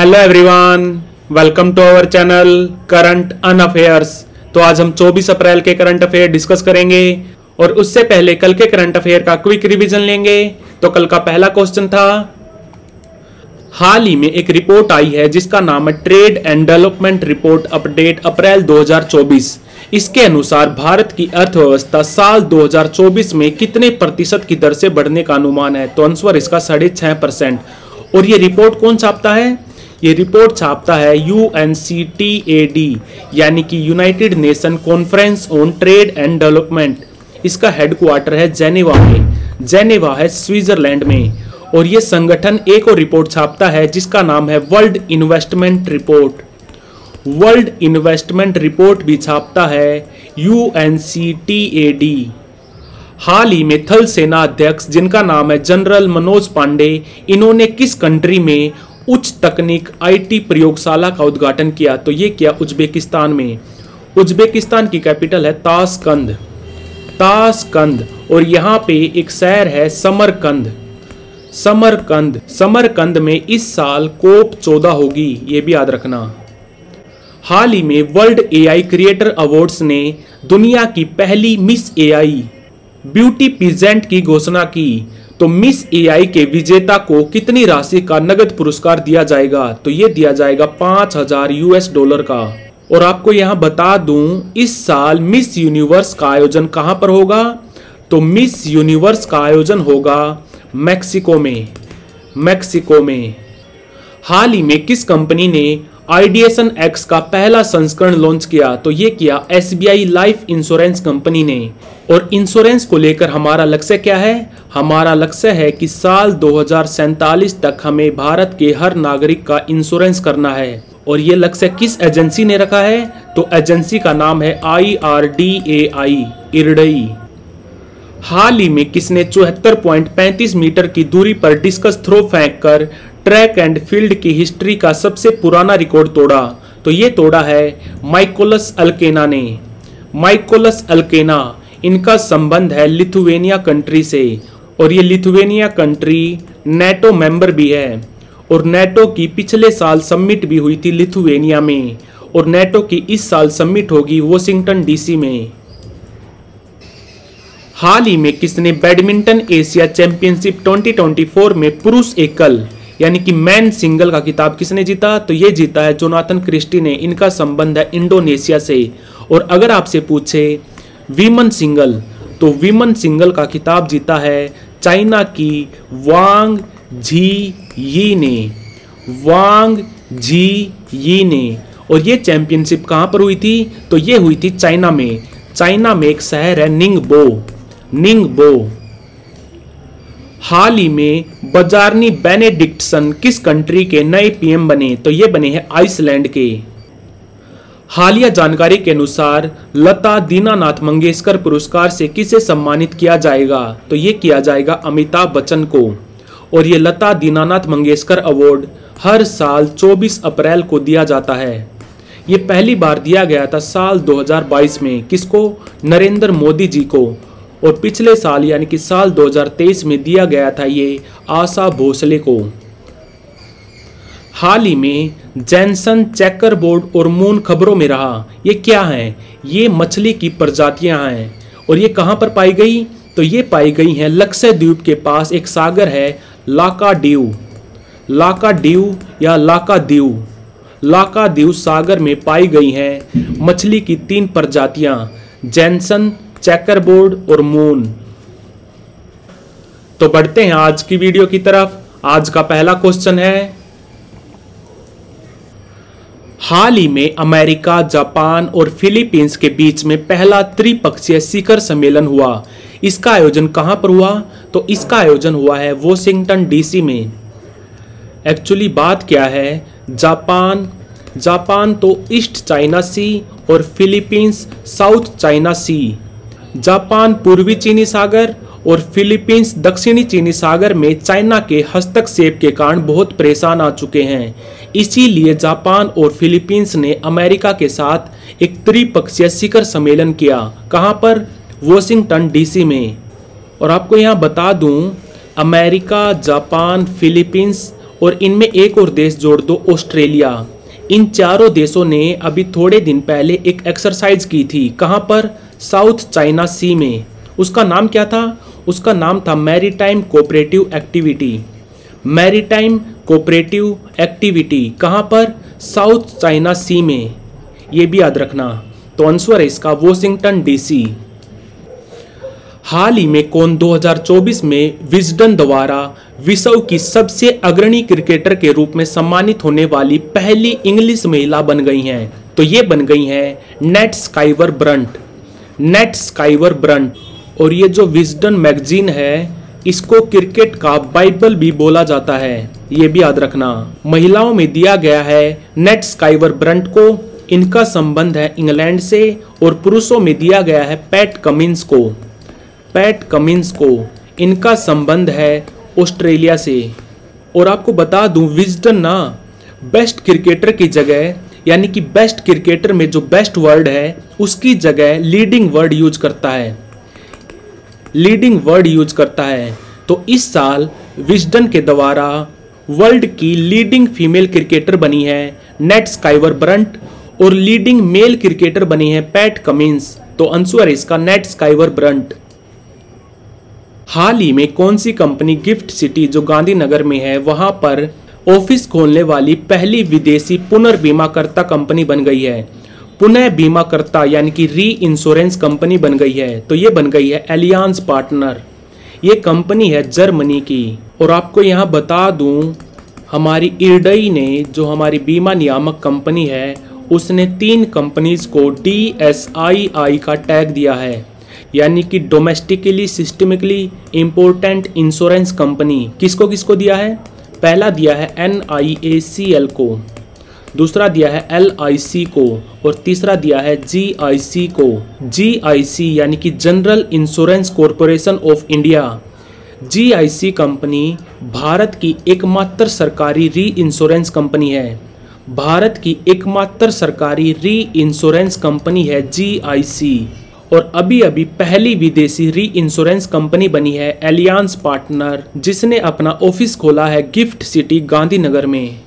Hello everyone, welcome to our channel current on affairs. तो आज हम 24 अप्रैल के करंट अफेयर डिस्कस करेंगे और उससे पहले कल के करंट अफेयर का क्विक रिवीजन लेंगे। तो कल का पहला क्वेश्चन था, हाल ही में एक रिपोर्ट आई है जिसका नाम है trade and development report update April 2024। इसके अनुसार भारत की अर्थव्यवस्था साल 2024 में कितने प्रतिशत की दर से बढ़ने का अनुमान है? तो आंसर इसका 6.5%। और ये रिपोर्ट कौन छापता है? ये रिपोर्ट छापता है UNCTAD यानी कि United nation conference on trade and development. इसका हेडक्वार्टर है जेनेवा में। जेनेवा है स्विट्जरलैंड में। और ये संगठन एक और रिपोर्ट छापता है जिसका नाम है world investment report. World investment report भी छापता है UNCTAD। हाल ही में थल सेना अध्यक्ष जिनका नाम है जनरल मनोज पांडे, इन्होंने किस कंट्री में उच्च तकनीक IT प्रयोगशाला का उद्घाटन किया? तो ये किया उज्बेकिस्तान में। उज्बेकिस्तान की कैपिटल है ताशकंद। ताशकंद। और यहाँ पे एक शहर है समरकंद। समरकंद। समरकंद में इस साल COP 14 होगी, ये भी याद रखना। हाल ही में वर्ल्ड AI क्रिएटर अवार्ड्स ने दुनिया की पहली मिस AI ब्यूटी पीजेंट की घोषणा की। तो मिस AI के विजेता को कितनी राशि का नगद पुरस्कार दिया जाएगा? तो ये दिया जाएगा $5000 का। और आपको यहाँ बता दूं, इस साल मिस यूनिवर्स का आयोजन कहाँ पर होगा? तो मिस यूनिवर्स का आयोजन होगा मैक्सिको में। मैक्सिको में। हाल ही में किस कंपनी ने आइडिएशन X का पहला संस्करण लॉन्च किया? तो ये किया SBI लाइफ इंश्योरेंस कंपनी ने। और इंश्योरेंस को लेकर हमारा लक्ष्य क्या है? हमारा लक्ष्य है कि साल 2047 तक हमें भारत के हर नागरिक का इंश्योरेंस करना है। और ये लक्ष्य किस एजेंसी ने रखा है? तो एजेंसी का नाम है IRDAI, इरडई। हाल ही में किसने 74.35 मीटर की दूरी पर डिस्कस थ्रो फेंककर ट्रैक एंड फील्ड की हिस्ट्री का सबसे पुराना रिकॉर्ड तोड़ा? तो ये तोड़ा है माइकोलस अल्केना ने। माइकोलस अल्केना, इनका संबंध है लिथुवेनिया कंट्री से। और ये लिथुवेनिया कंट्री नेटो मेंबर भी है। और नेटो की पिछले साल समिट भी हुई थी लिथुवेनिया में। और नेटो की इस साल समिट होगी वॉशिंगटन DC में। हाल ही में किसने बैडमिंटन एशिया चैंपियनशिप 2024 में पुरुष एकल यानी कि मैन सिंगल का खिताब किसने जीता? तो ये जीता है जोनाथन क्रिस्टी ने। इनका संबंध है इंडोनेशिया से। और अगर आपसे पूछे वीमन सिंगल, तो वीमन सिंगल का खिताब जीता है चाइना की वांग झी यी ने। वांग झी यी ने। और ये चैंपियनशिप कहाँ पर हुई थी? तो ये हुई थी चाइना में। चाइना में एक शहर है निंगबो। निंगबो। हाल ही में बजारनी बेनेडिक्टसन किस कंट्री के नए PM बने? तो ये बने हैं आइसलैंड के। हालिया जानकारी के अनुसार लता दीनानाथ मंगेशकर पुरस्कार से किसे सम्मानित किया जाएगा? तो ये किया जाएगा अमिताभ बच्चन को। और ये लता दीनानाथ मंगेशकर अवार्ड हर साल 24 अप्रैल को दिया जाता है। ये पहली बार दिया गया था साल 2022 में। किसको? नरेंद्र मोदी जी को। और पिछले साल यानी कि साल 2023 में दिया गया था ये आशा भोसले को। हाल ही में जैनसन चेकर बोर्ड और मून खबरों में रहा। ये क्या है? ये मछली की प्रजातियां हैं। और ये कहां पर पाई गई? तो ये पाई गई हैं लक्षद्वीप के पास एक सागर है लाकाडीव। लाकाडीव या लाकादीव। लाकादीव सागर में पाई गई हैं मछली की 3 प्रजातियां, जैनसन, चेकरबोर्ड और मून। तो बढ़ते हैं आज की वीडियो की तरफ। आज का पहला क्वेश्चन है, हाल ही में अमेरिका, जापान और फिलीपींस के बीच में पहला त्रिपक्षीय शिखर सम्मेलन हुआ। इसका आयोजन कहां पर हुआ? तो इसका आयोजन हुआ है वॉशिंगटन DC में। एक्चुअली बात क्या है, जापान तो ईस्ट चाइना सी और फिलीपींस साउथ चाइना सी। जापान पूर्वी चीनी सागर और फिलीपींस दक्षिणी चीनी सागर में चाइना के हस्तक्षेप के कारण बहुत परेशान आ चुके हैं। इसीलिए जापान और फिलीपींस ने अमेरिका के साथ एक त्रिपक्षीय शिखर सम्मेलन किया। कहां पर? वॉशिंगटन DC में। और आपको यहां बता दूं, अमेरिका, जापान, फिलीपींस और इनमें एक और देश जोड़ दो, ऑस्ट्रेलिया। इन चारों देशों ने अभी थोड़े दिन पहले एक एक्सरसाइज की थी। कहाँ पर? साउथ चाइना सी में। उसका नाम क्या था? उसका नाम था maritime cooperative activity. Maritime cooperative activity कहाँ पर? साउथ चाइना सी में। ये भी याद रखना। तो आंसर है इसका वॉशिंगटन डीसी। हाल ही में कौन 2024 में विजडन द्वारा विश्व की सबसे अग्रणी क्रिकेटर के रूप में सम्मानित होने वाली पहली इंग्लिश महिला बन गई हैं? तो ये बन गई हैं Nat Sciver Brunt. Nat Sciver Brunt. और ये जो विजडन मैगजीन है, इसको क्रिकेट का बाइबल भी बोला जाता है, ये भी याद रखना। महिलाओं में दिया गया है नेट स्काइवर ब्रंट को, इनका संबंध है इंग्लैंड से। और पुरुषों में दिया गया है पैट कमिंस को। पैट कमिंस को, इनका संबंध है ऑस्ट्रेलिया से। और आपको बता दूं, विजडन ना बेस्ट क्रिकेटर की जगह, यानी कि बेस्ट क्रिकेटर में जो बेस्ट वर्ड है उसकी जगह लीडिंग वर्ड यूज करता है। लीडिंग वर्ड यूज करता है। तो इस साल विजडन के द्वारा वर्ल्ड की लीडिंग फीमेल क्रिकेटर बनी है नेट स्काइवर ब्रंट, और लीडिंग मेल क्रिकेटर बनी है पैट कमिंस। तो आंसर है इसका नेट स्काइवर ब्रंट। हाल ही में कौन सी कंपनी गिफ्ट सिटी जो गांधीनगर में है वहां पर ऑफिस खोलने वाली पहली विदेशी पुनर्बीमाकर्ता कंपनी बन गई है? पुनः बीमाकर्ता यानी कि री इंश्योरेंस कंपनी बन गई है। तो ये बन गई है एलियांज पार्टनर। ये कंपनी है जर्मनी की। और आपको यहाँ बता दूं, हमारी इरडई ने, जो हमारी बीमा नियामक कंपनी है, उसने 3 कंपनीज को DSII का टैग दिया है, यानी कि domestically systemically important insurance company. किसको किसको दिया है? पहला दिया है NIACL को, दूसरा दिया है LIC को, और तीसरा दिया है GIC को। GIC यानी कि general insurance corporation of India. GIC company Bharat की एकमात्र सरकारी री इंश्योरेंस कंपनी है। भारत की एकमात्र सरकारी री इंश्योरेंस कंपनी है GIC। और अभी अभी पहली विदेशी री इंश्योरेंस कंपनी बनी है एलियांज पार्टनर, जिसने अपना ऑफिस खोला है गिफ्ट सिटी गांधीनगर में।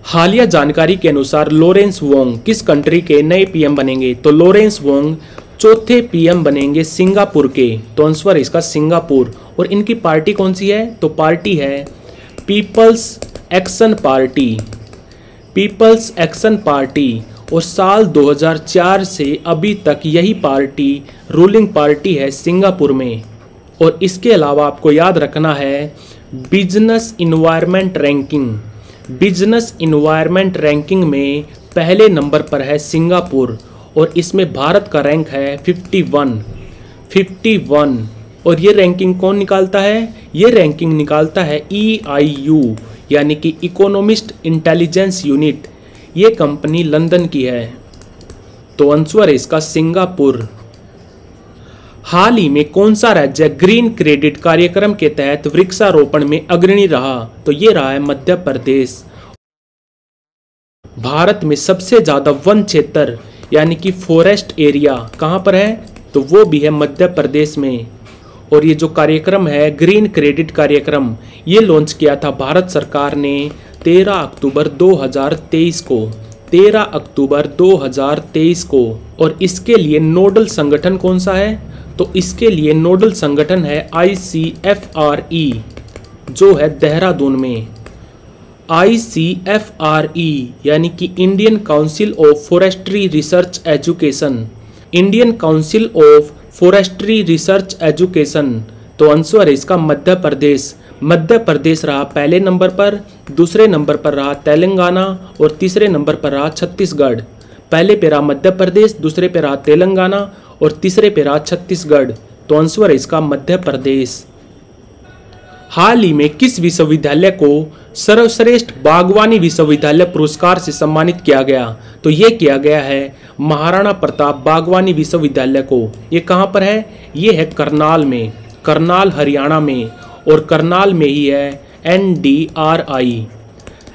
हालिया जानकारी के अनुसार लॉरेंस वोंग किस कंट्री के नए पीएम बनेंगे? तो लॉरेंस वोंग चौथे पीएम बनेंगे सिंगापुर के। तो आंसर इसका सिंगापुर। और इनकी पार्टी कौन सी है? तो पार्टी है people's action party. People's action party. और साल 2004 से अभी तक यही पार्टी रूलिंग पार्टी है सिंगापुर में। और इसके अलावा आपको याद रखना है business environment ranking. Business environment ranking में पहले नंबर पर है सिंगापुर, और इसमें भारत का रैंक है 51। और ये रैंकिंग कौन निकालता है? ये रैंकिंग निकालता है EIU, यानी कि इकोनॉमिस्ट इंटेलिजेंस यूनिट। ये कंपनी लंदन की है। तो आंसर है इसका सिंगापुर। हाल ही में कौन सा राज्य ग्रीन क्रेडिट कार्यक्रम के तहत वृक्षारोपण में अग्रणी रहा? तो ये रहा है मध्य प्रदेश। भारत में सबसे ज्यादा वन क्षेत्र यानी कि फॉरेस्ट एरिया कहाँ पर है? तो वो भी है मध्य प्रदेश में। और ये जो कार्यक्रम है ग्रीन क्रेडिट कार्यक्रम, ये लॉन्च किया था भारत सरकार ने 13 अक्टूबर 2023 को। 13 अक्टूबर 2023 को। और इसके लिए नोडल संगठन कौन सा है? तो इसके लिए नोडल संगठन है ICFRE, जो है देहरादून में। ICFRE यानी कि Indian council of forestry research education. Indian council of forestry research education. तो आंसर है इसका मध्य प्रदेश। मध्य प्रदेश रहा पहले नंबर पर, दूसरे नंबर पर रहा तेलंगाना, और तीसरे नंबर पर रहा छत्तीसगढ़। पहले पे रहा मध्य प्रदेश, दूसरे पे रहा तेलंगाना, और तीसरे पे रहा छत्तीसगढ़। तो आंसर है इसका मध्य प्रदेश। हाल ही में किस विश्वविद्यालय को सर्वश्रेष्ठ बागवानी विश्वविद्यालय पुरस्कार से सम्मानित किया गया? तो ये किया गया है महाराणा प्रताप बागवानी विश्वविद्यालय को। ये कहाँ पर है? ये है करनाल में, करनाल हरियाणा में। और करनाल में ही है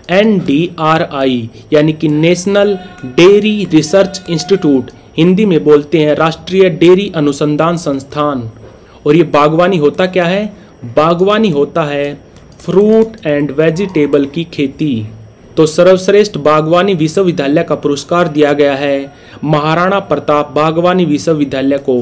NDRI यानी कि national dairy research institute, Hindi में बोलते हैं राष्ट्रीय डेयरी अनुसंधान संस्थान। और ये बागवानी होता क्या है? बागवानी होता है फ्रूट एंड वेजिटेबल की खेती। तो सर्वश्रेष्ठ बागवानी विश्वविद्यालय का पुरस्कार दिया गया है महाराणा प्रताप बागवानी विश्वविद्यालय को।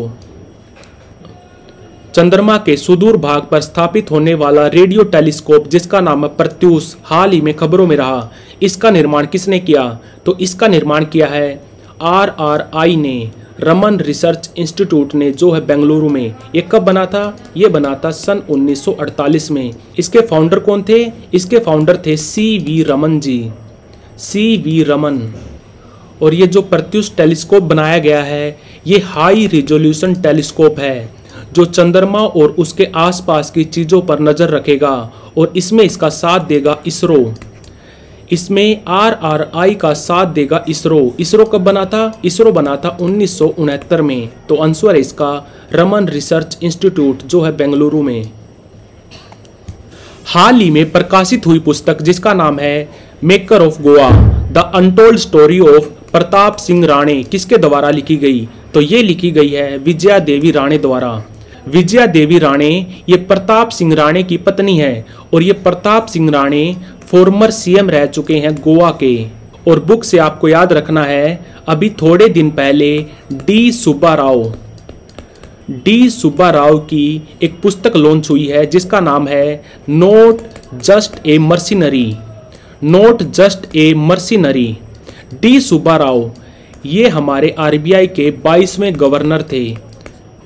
चंद्रमा के सुदूर भाग पर स्थापित होने वाला रेडियो टेलीस्कोप जिसका नाम है प्रत्यूष हाल ही में खबरों में रहा। इसका निर्माण किसने किया? तो इसका निर्माण किया है RRI ने, रमन रिसर्च इंस्टीट्यूट ने, जो है बेंगलुरु में। ये कब बना था? ये बना था सन 1948 में। इसके फाउंडर कौन थे? इसके फाउंडर थे CV रमन जी, CV रमन। और ये जो प्रत्यूष टेलीस्कोप बनाया गया है ये हाई रिजोल्यूशन टेलीस्कोप है जो चंद्रमा और उसके आसपास की चीज़ों पर नज़र रखेगा और इसमें इसका साथ देगा इसरो। इसमें RRI का साथ देगा इसरो। इसरो कब बना था? इसरो बना था 1969 में। तो आंसर है इसका रमन रिसर्च इंस्टीट्यूट जो है बेंगलुरु में। हाल ही में प्रकाशित हुई पुस्तक जिसका नाम है maker of Goa the untold story of Pratap Singh Rane किसके द्वारा लिखी गई? तो ये लिखी गई है विजया देवी राणे द्वारा। विजया देवी राणे ये प्रताप सिंह राणे की पत्नी है और ये प्रताप सिंह राणे फॉर्मर CM रह चुके हैं गोवा के। और बुक से आपको याद रखना है अभी थोड़े दिन पहले डी सुब्बा राव की एक पुस्तक लॉन्च हुई है जिसका नाम है not just a mercenary. Not just a mercenary. D Subba Rao ये हमारे RBI के 22वें गवर्नर थे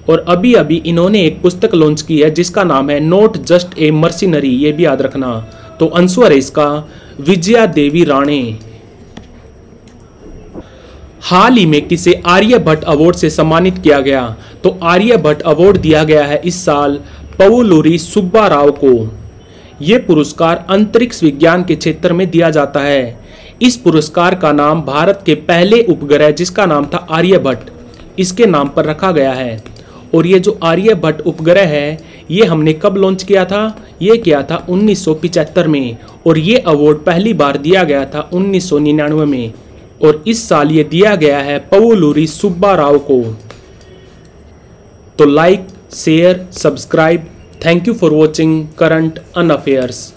और अभी अभी इन्होंने एक पुस्तक लॉन्च की है जिसका नाम है नॉट जस्ट ए मर्सिनरी। ये भी याद रखना। तो आंसर है इसका विजया देवी राणे। हाल ही में किसे आर्यभट्ट अवार्ड से सम्मानित किया गया? तो आर्यभट्ट अवार्ड दिया गया है इस साल पवुलूरी सुब्बा राव को। यह पुरस्कार अंतरिक्ष विज्ञान के क्षेत्र में दिया जाता है। इस पुरस्कार का नाम भारत के पहले उपग्रह जिसका नाम था आर्यभट्ट इसके नाम पर रखा गया है। और ये जो आर्यभट्ट उपग्रह है ये हमने कब लॉन्च किया था? ये किया था 1975 में और ये अवार्ड पहली बार दिया गया था 1999 में और इस साल ये दिया गया है पवुलूरी सुब्बा राव को। तो like, share, subscribe. Thank you for watching current on affairs.